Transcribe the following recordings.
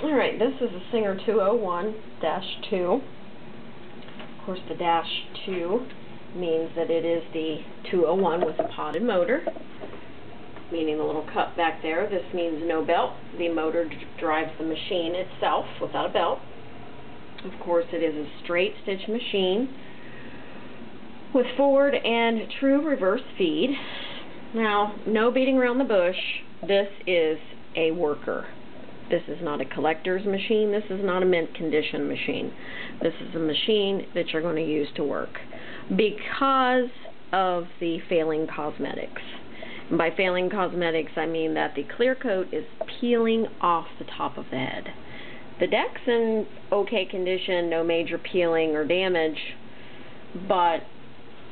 Alright, this is a Singer 201-2. Of course, the -2 means that it is the 201 with a potted motor, meaning the little cup back there. This means no belt. The motor drives the machine itself without a belt. Of course, it is a straight stitch machine with forward and true reverse feed. Now, no beating around the bush. This is a worker. This is not a collector's machine. This is not a mint condition machine. This is a machine that you're going to use to work because of the failing cosmetics. And by failing cosmetics, I mean that the clear coat is peeling off the top of the head. The deck's in okay condition, no major peeling or damage, but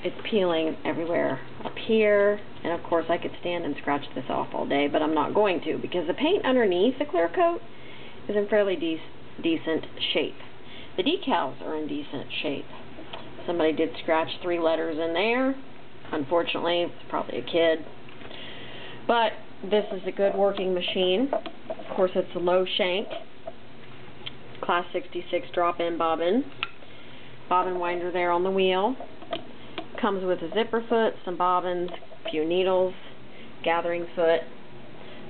it's peeling everywhere up here, and of course I could stand and scratch this off all day, but I'm not going to because the paint underneath the clear coat is in fairly decent shape. The decals are in decent shape. Somebody did scratch 3 letters in there. Unfortunately, it's probably a kid. But this is a good working machine. Of course, it's a low shank, class 66 drop-in bobbin. Bobbin winder there on the wheel. Comes with a zipper foot, some bobbins, a few needles, gathering foot.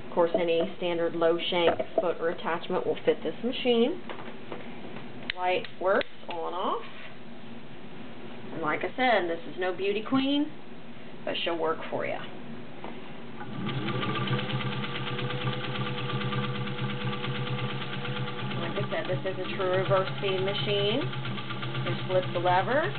Of course, any standard low shank foot or attachment will fit this machine. Light works on off. And like I said, this is no beauty queen, but she'll work for you. Like I said, this is a true reverse feed machine. Just flip the lever.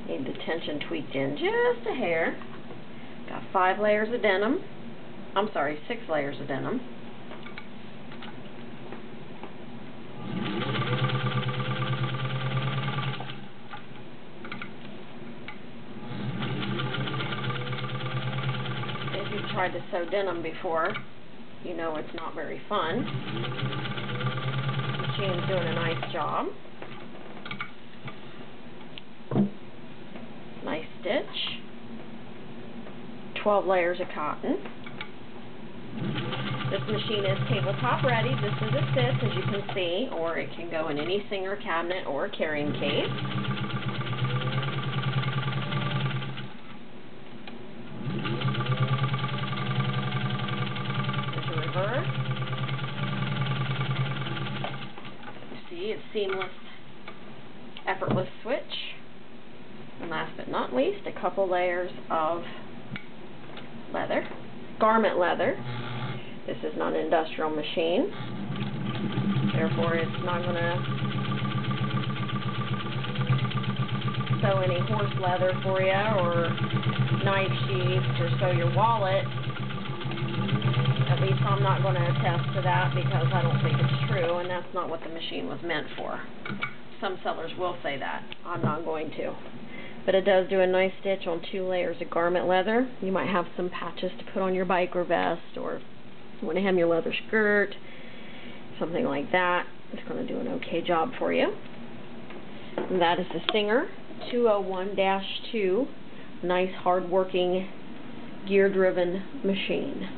Need the tension tweaked in just a hair. Got 5 layers of denim. I'm sorry, 6 layers of denim. If you've tried to sew denim before, you know it's not very fun. The machine's doing a nice job. Nice stitch. 12 layers of cotton. This machine is tabletop ready. This is a fifth, as you can see, or it can go in any Singer cabinet or carrying case. There's a reverse. You see, it's seamless, effortless switch. And last but not least, a couple layers of leather, garment leather. This is not an industrial machine, therefore it's not going to sew any horse leather for you, or knife sheaths, or sew your wallet. At least I'm not going to attest to that because I don't think it's true, and that's not what the machine was meant for. Some sellers will say that. I'm not going to. But it does do a nice stitch on 2 layers of garment leather. You might have some patches to put on your bike or vest, or you want to hem your leather skirt, something like that. It's going to do an okay job for you. And that is the Singer 201-2. Nice, hard-working, gear-driven machine.